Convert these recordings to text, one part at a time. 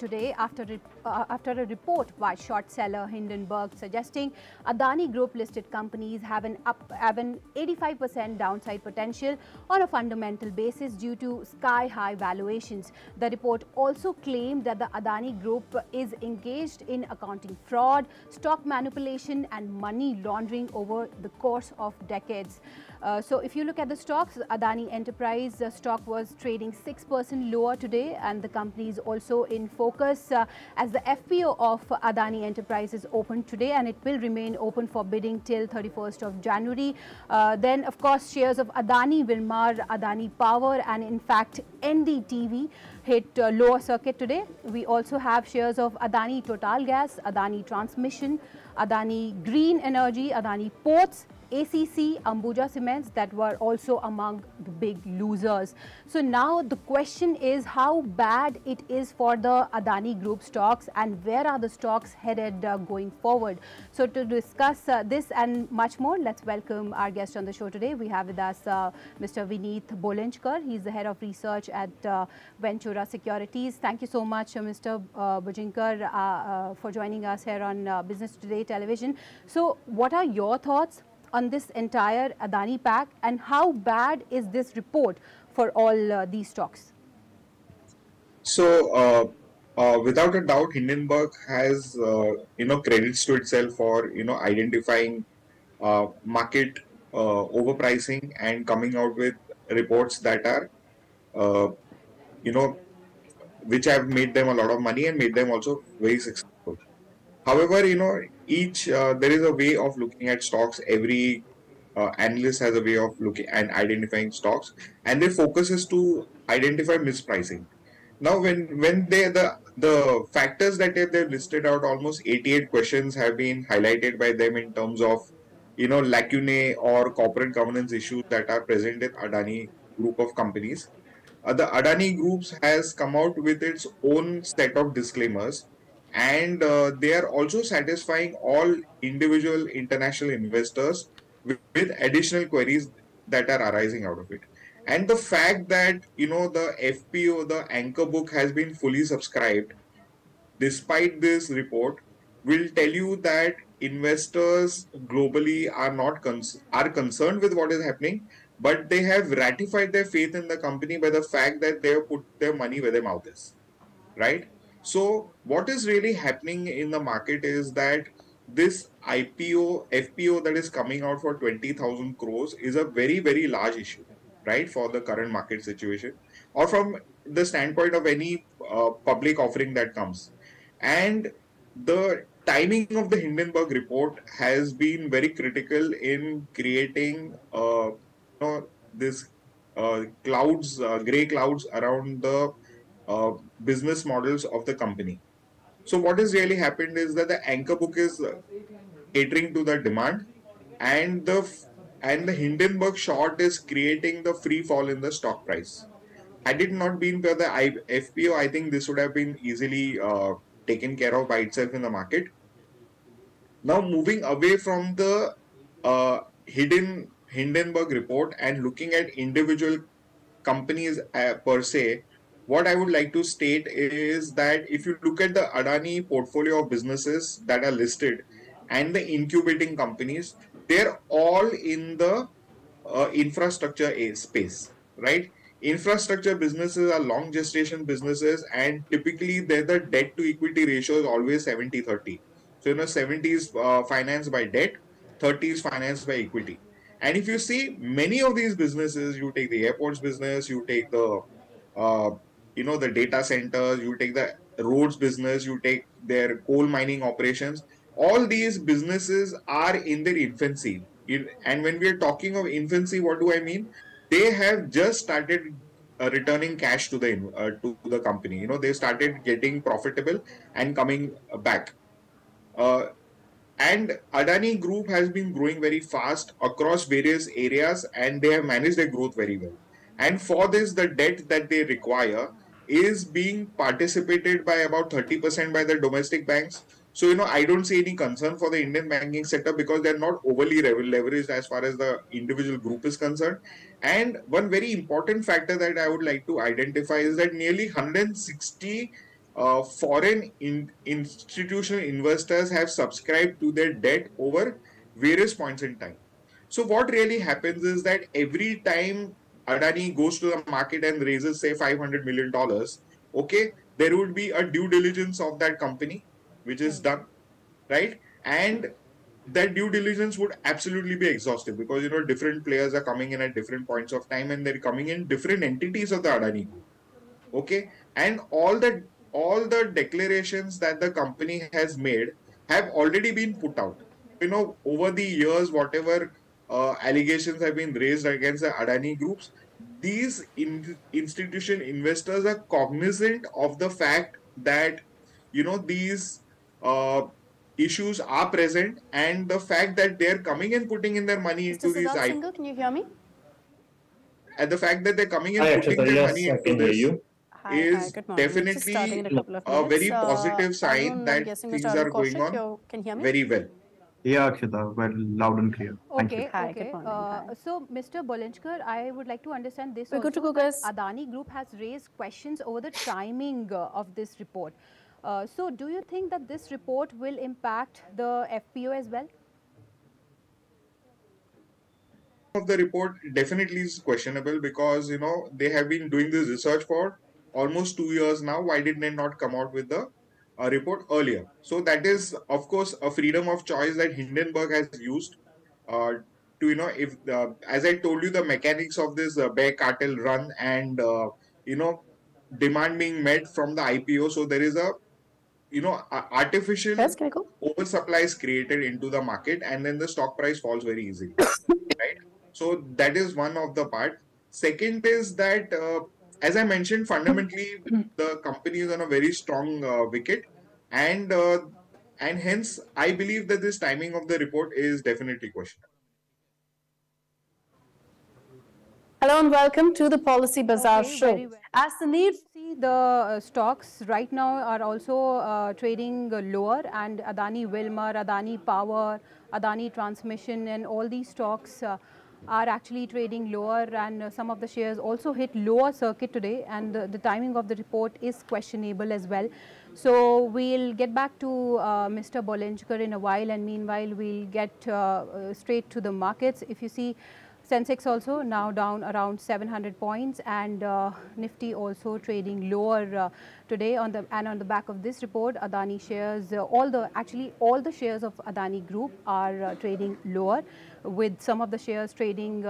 today after a report by short seller Hindenburg suggesting Adani Group listed companies have an 85% downside potential on a fundamental basis due to sky-high valuations. The report also claimed that the Adani Group is engaged in accounting fraud, stock manipulation and money laundering over the course of decades. So if you look at the stocks, Adani Enterprise stock was trading 6% lower today, and the company is also in focus as the FPO of Adani Enterprise is open today, and it will remain open for bidding till 31st of January. Then of course shares of Adani Wilmar, Adani Power and in fact NDTV hit lower circuit today. We also have shares of Adani Total Gas, Adani Transmission, Adani Green Energy, Adani Ports, ACC, Ambuja Cements that were also among the big losers. So now the question is how bad it is for the Adani Group stocks and where are the stocks headed going forward. So to discuss this and much more, let's welcome our guest on the show today. We have with us Mr. Vineet Bolenchkar. He's the head of research at Ventura Securities. Thank you so much, Mr. Bolenchkar, for joining us here on Business Today Television. So what are your thoughts on this entire Adani pack and how bad is this report for all these stocks? So, without a doubt, Hindenburg has credits to itself for identifying market overpricing and coming out with reports that are which have made them a lot of money and made them also very successful. However, there is a way of looking at stocks. Every analyst has a way of looking and identifying stocks, and their focus is to identify mispricing. Now, when the factors that they've listed out, almost 88 questions have been highlighted by them in terms of lacunae or corporate governance issues that are present in Adani Group of companies. The Adani Groups has come out with its own set of disclaimers, and they are also satisfying all individual international investors with additional queries that are arising out of it. And the fact that the FPO, the anchor book, has been fully subscribed despite this report will tell you that investors globally are not concerned with what is happening, but they have ratified their faith in the company by the fact that they have put their money where their mouth is, right? So what is really happening in the market is that this FPO that is coming out for 20,000 crores is a very, very large issue, right, for the current market situation or from the standpoint of any public offering that comes. And the timing of the Hindenburg report has been very critical in creating this gray clouds around the business models of the company. So what has really happened is that the anchor book is catering to the demand, and the Hindenburg short is creating the free fall in the stock price. Had it not been for the FPO, I think this would have been easily taken care of by itself in the market. Now, moving away from the Hindenburg report and looking at individual companies per se, what I would like to state is that if you look at the Adani portfolio of businesses that are listed and the incubating companies, they're all in the infrastructure space, right? Infrastructure businesses are long gestation businesses, and typically the debt to equity ratio is always 70-30. So 70 is financed by debt, 30 is financed by equity. And if you see many of these businesses, you take the airports business, you take the the data centers, you take the roads business, you take their coal mining operations, all these businesses are in their infancy. And when we are talking of infancy, what do I mean? They have just started returning cash to the company. They started getting profitable and coming back. And Adani Group has been growing very fast across various areas, and they have managed their growth very well. And for this, the debt that they require is being participated by about 30% by the domestic banks. So, I don't see any concern for the Indian banking sector because they're not overly leveraged as far as the individual group is concerned. And one very important factor that I would like to identify is that nearly 160 foreign institutional investors have subscribed to their debt over various points in time. So what really happens is that every time Adani goes to the market and raises say $500 million, okay, there would be a due diligence of that company which is done, right? And that due diligence would absolutely be exhaustive because different players are coming in at different points of time and they're coming in different entities of the Adani Group. Okay, and all the declarations that the company has made have already been put out. Over the years, whatever allegations have been raised against the Adani groups, these institution investors are cognizant of the fact that these uh, issues are present, and the fact that they're coming and putting in their money Mr. into these Siddharth Singhal, can you hear me? and the fact that they're coming and Hi, putting Akshata. their Yes, money I into can hear this you. Hi, is good morning. It's just starting in definitely a couple of a minutes. very positive sign Arun, I'm that guessing Mr. things Arun are going Kaushik, on you can hear me? very well. Yeah, Akshata, well, loud and clear. Thank you. Okay, Hi, okay. good morning. Hi. So, Mr. Bolenchkar, I would like to understand this We're also, good to go, that guys. Adani Group has raised questions over the timing of this report. So, do you think that this report will impact the FPO as well? Of the report definitely is questionable because they have been doing this research for almost 2 years now. Why did they not come out with the report earlier? So that is of course a freedom of choice that Hindenburg has used uh, to if as I told you, the mechanics of this bear cartel run and demand being met from the IPO. So there is a artificial Yes, can I go? oversupply is created into the market, and then the stock price falls very easily, right? So that is one of the part. Second is that, as I mentioned, fundamentally the company is on a very strong wicket, and hence I believe that this timing of the report is definitely questionable. Hello and welcome to the Policy Bazaar Okay, show. very well. As the need See, the stocks right now are also trading lower, and Adani Wilmar, Adani Power, Adani Transmission, and all these stocks are actually trading lower, and some of the shares also hit lower circuit today, and the timing of the report is questionable as well. So we'll get back to Mr. Bolenchkar in a while, and meanwhile we'll get straight to the markets. If you see, Sensex also now down around 700 points, and Nifty also trading lower today. On the back of this report, Adani shares, all the shares of Adani Group are trading lower, with some of the shares trading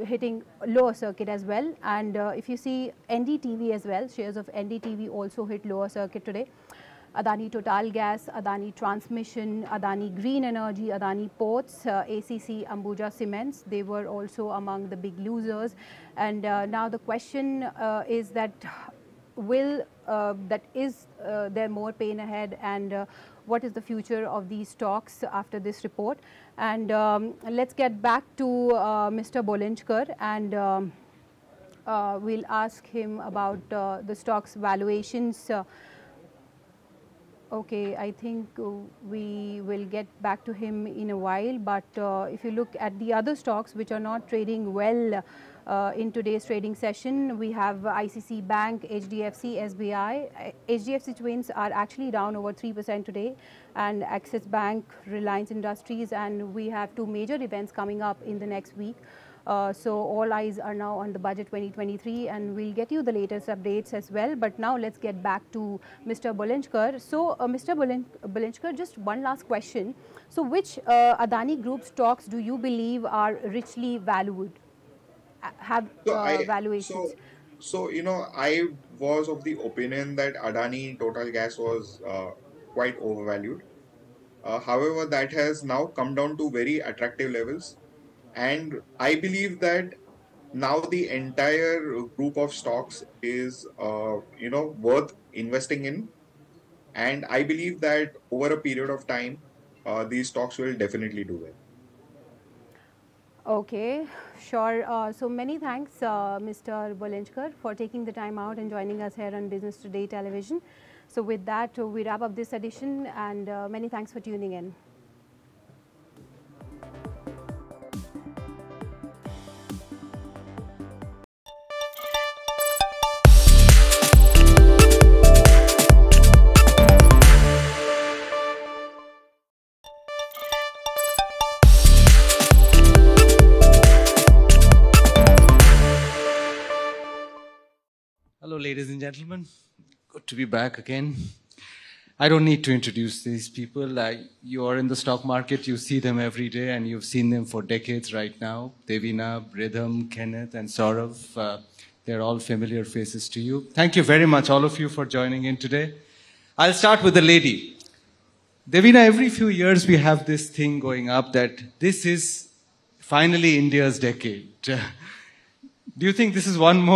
hitting lower circuit as well. And if you see NDTV as well, shares of NDTV also hit lower circuit today. Adani Total Gas, Adani Transmission, Adani Green Energy, Adani Ports, ACC, Ambuja Cements, they were also among the big losers. And now the question is that there more pain ahead, and what is the future of these stocks after this report? And let's get back to Mr. Bolenchkar, and we'll ask him about the stocks valuations. Okay, I think we will get back to him in a while, but if you look at the other stocks which are not trading well in today's trading session, we have ICC Bank, HDFC, SBI. HDFC Twins are actually down over 3% today, and Axis Bank, Reliance Industries, and we have two major events coming up in the next week. So all eyes are now on the budget 2023, and we'll get you the latest updates as well. But now let's get back to Mr. Bolenchkar. So Mr. Bolenchkar, just one last question. So which Adani Group stocks do you believe are richly valued, have valuations? So I was of the opinion that Adani Total Gas was quite overvalued. However, that has now come down to very attractive levels. And I believe that now the entire group of stocks is, worth investing in. And I believe that over a period of time, these stocks will definitely do well. Okay, sure. So many thanks, Mr. Bolenchkar, for taking the time out and joining us here on Business Today Television. So with that, we wrap up this edition, and many thanks for tuning in. Hello, ladies and gentlemen. Good to be back again. I don't need to introduce these people. You are in the stock market, you see them every day, and you've seen them for decades right now. Devina, Rhythm, Kenneth, and Saurav. They're all familiar faces to you. Thank you very much, all of you, for joining in today. I'll start with the lady. Devina, every few years we have this thing going up that this is finally India's decade. Do you think this is one more